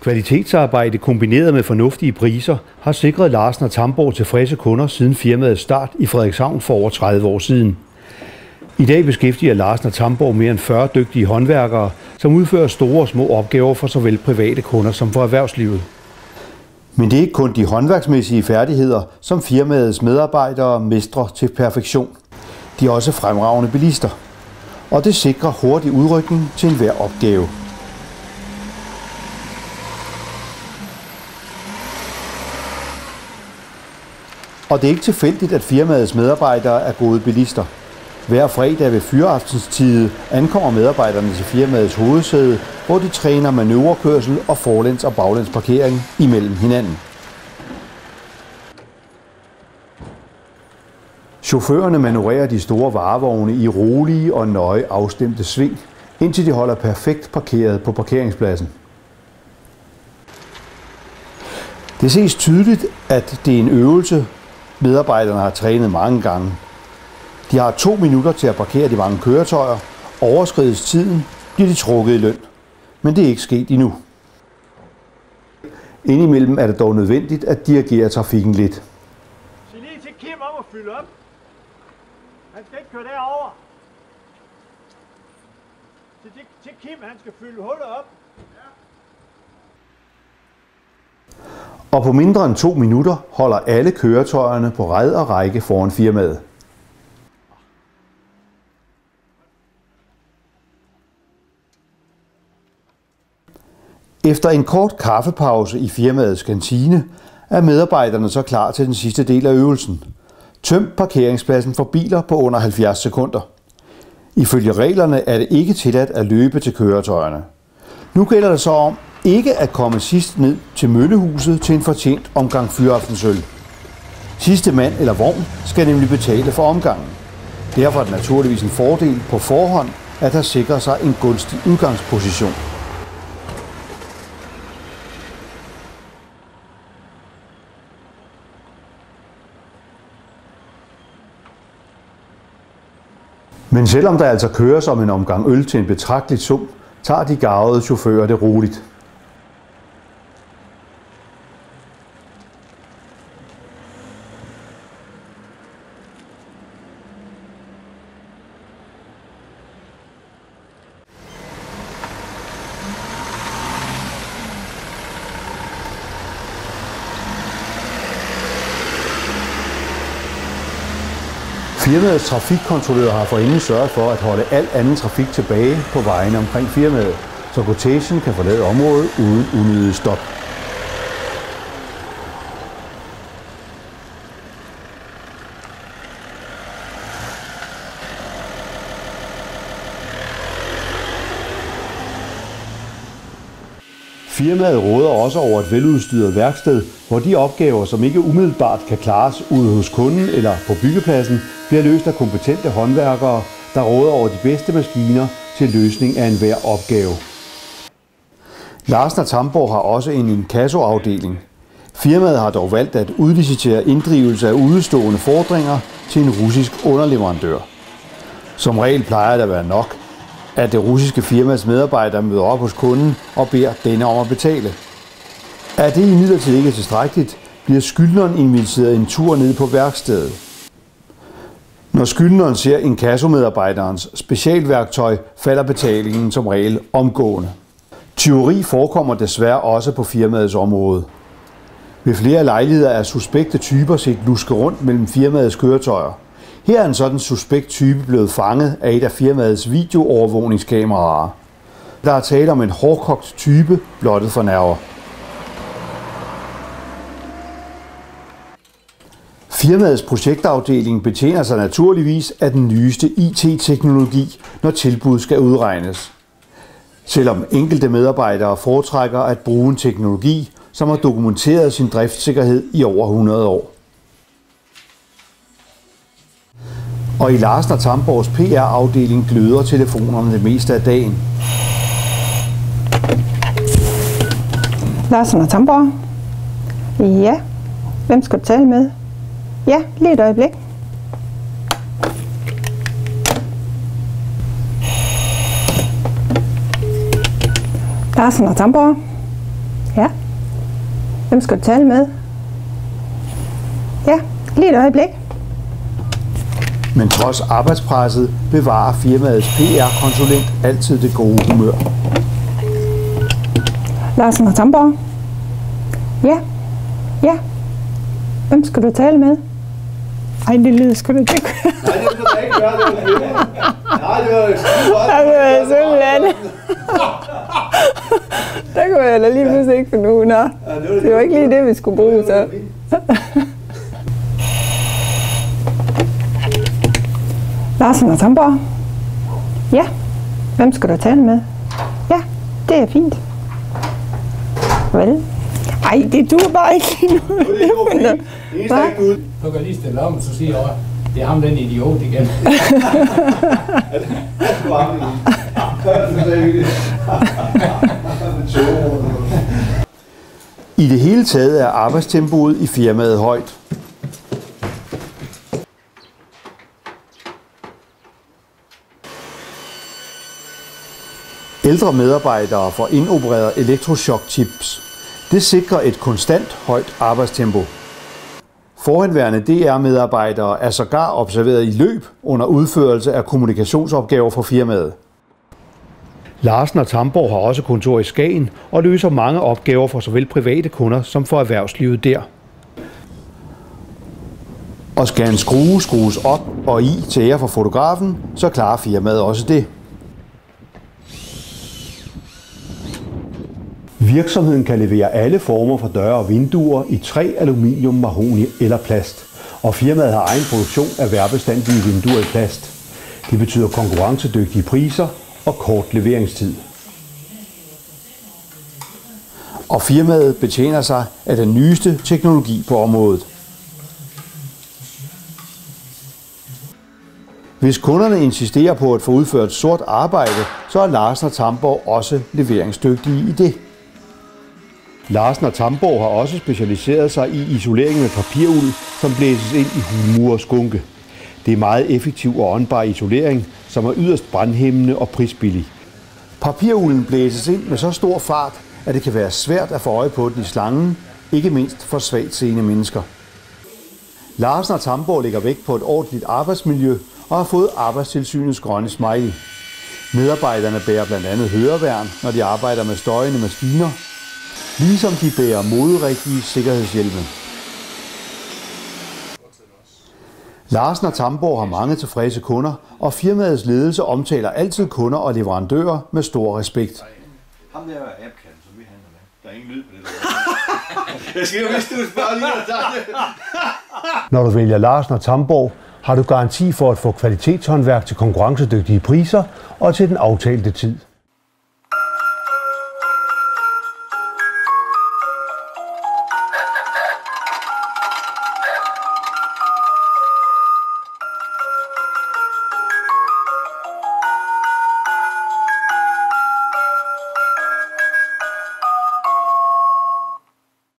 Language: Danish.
Kvalitetsarbejde kombineret med fornuftige priser har sikret Larsen & Tamborg tilfredse kunder siden firmaets start i Frederikshavn for over 30 år siden. I dag beskæftiger Larsen & Tamborg mere end 40 dygtige håndværkere, som udfører store og små opgaver for såvel private kunder som for erhvervslivet. Men det er ikke kun de håndværksmæssige færdigheder, som firmaets medarbejdere mestrer til perfektion. De er også fremragende bilister. Og det sikrer hurtig udrykning til enhver opgave. Og det er ikke tilfældigt, at firmaets medarbejdere er gode bilister. Hver fredag ved fyraftensstid ankommer medarbejderne til firmaets hovedsæde, hvor de træner manøvrekørsel og forlæns- og baglænsparkering imellem hinanden. Chaufførerne manøvrerer de store varevogne i rolige og nøje afstemte sving, indtil de holder perfekt parkeret på parkeringspladsen. Det ses tydeligt, at det er en øvelse, medarbejderne har trænet mange gange. De har 2 minutter til at parkere de mange køretøjer. Overskrides tiden, bliver de trukket i løn. Men det er ikke sket endnu. Indimellem er det dog nødvendigt at dirigere trafikken lidt. Sig lige til Kim om at fylde op. Han skal ikke køre derover. Til Kim, han skal fylde hullet op. Og på mindre end 2 minutter holder alle køretøjerne på rad og række foran firmaet. Efter en kort kaffepause i firmaets kantine er medarbejderne så klar til den sidste del af øvelsen. Tøm parkeringspladsen for biler på under 70 sekunder. Ifølge reglerne er det ikke tilladt at løbe til køretøjerne. Nu gælder det så om ikke at komme sidst ned til møllehuset til en fortjent omgang fyraftensøl. Sidste mand eller vogn skal nemlig betale for omgangen. Derfor er det naturligvis en fordel på forhånd, at der sikrer sig en gunstig udgangsposition. Men selvom der altså køres om en omgang øl til en betragtelig sum, tager de garvede chauffører det roligt. Firmaets trafikkontrollør har forinden sørget for at holde al anden trafik tilbage på vejene omkring firmaet, så kortegen kan forlade området uden unødige stop. Firmaet råder også over et veludstyret værksted, hvor de opgaver, som ikke umiddelbart kan klares ude hos kunden eller på byggepladsen, bliver løst af kompetente håndværkere, der råder over de bedste maskiner til løsning af enhver opgave. Larsen & Tamborg har også en inkassoafdeling. Firmaet har dog valgt at udlicitere inddrivelse af udestående fordringer til en russisk underleverandør. Som regel plejer det at være nok, at det russiske firmas medarbejdere møder op hos kunden og beder denne om at betale. Er det imidlertid ikke tilstrækkeligt, bliver skyldneren inviteret en tur ned på værkstedet. Når skyldneren ser inkassomedarbejderens specialværktøj, falder betalingen som regel omgående. Tyveri forekommer desværre også på firmaets område. Ved flere lejligheder er suspekte typer set luske rundt mellem firmaets køretøjer. Her er en sådan suspekt type blevet fanget af et af firmaets videoovervågningskameraer. Der er tale om en hårdkogt type, blottet for nerver. Firmaets projektafdeling betjener sig naturligvis af den nyeste IT-teknologi, når tilbud skal udregnes. Selvom enkelte medarbejdere foretrækker at bruge en teknologi, som har dokumenteret sin driftssikkerhed i over 100 år. Og i Larsen & Tamborgs PR-afdeling gløder telefonerne det meste af dagen. Larsen & Tamborg. Ja, hvem skal du tale med? Ja, lige et øjeblik. Larsen & Tamborg. Ja. Hvem skal du tale med? Ja, lige et øjeblik. Men trods arbejdspresset bevarer firmaets PR-konsulent altid det gode humør. Larsen og Tamborg? Ja. Ja. Hvem skal du tale med? Ej, det lyder sgu da det. Nej, det skal du ikke gøre, det nej, det var simpelthen. Der kunne jeg da lige pludselig ikke finde ud af. Det var ikke lige det, vi skulle bruge så. Larsen og Tamborg? Ja. Hvem skal du tale med? Ja, det er fint. Vel? Ej, det duer bare ikke lige nu. Du kan lige stille om, så siger jeg, det er ham den idiot igen. I det hele taget er arbejdstempoet i firmaet højt. Ældre medarbejdere får indopereret elektrochok-chips. Det sikrer et konstant højt arbejdstempo. Forhenværende DR-medarbejdere er sågar observeret i løb under udførelse af kommunikationsopgaver for firmaet. Larsen og Tamborg har også kontor i Skagen og løser mange opgaver for såvel private kunder som for erhvervslivet der. Og skal en skrue skrues op og i til ære for fotografen, så klarer firmaet også det. Virksomheden kan levere alle former for døre og vinduer i træ, aluminium, mahogni eller plast. Og firmaet har egen produktion af vejrbestandige vinduer i plast. Det betyder konkurrencedygtige priser og kort leveringstid. Og firmaet betjener sig af den nyeste teknologi på området. Hvis kunderne insisterer på at få udført sort arbejde, så er Larsen og Tamborg også leveringsdygtige i det. Larsen og Tamborg har også specialiseret sig i isolering med papiruld, som blæses ind i hulmure og skunke. Det er meget effektiv og åndbar isolering, som er yderst brandhæmmende og prisbillig. Papirulden blæses ind med så stor fart, at det kan være svært at få øje på den i slangen, ikke mindst for svagt seende mennesker. Larsen og Tamborg lægger vægt på et ordentligt arbejdsmiljø og har fået Arbejdstilsynets grønne smiley. Medarbejderne bærer blandt andet høreværn, når de arbejder med støjende maskiner, ligesom de bærer moderigtige sikkerhedshjelme. Larsen og Tamborg har mange tilfredse kunder, og firmaets ledelse omtaler altid kunder og leverandører med stor respekt. Ham der er appkan, som vi handler med. Der er ingen lyd på det der. Jeg skal jo vist, du spørger lige noget. Når du vælger Larsen og Tamborg, har du garanti for at få kvalitetshåndværk til konkurrencedygtige priser og til den aftalte tid.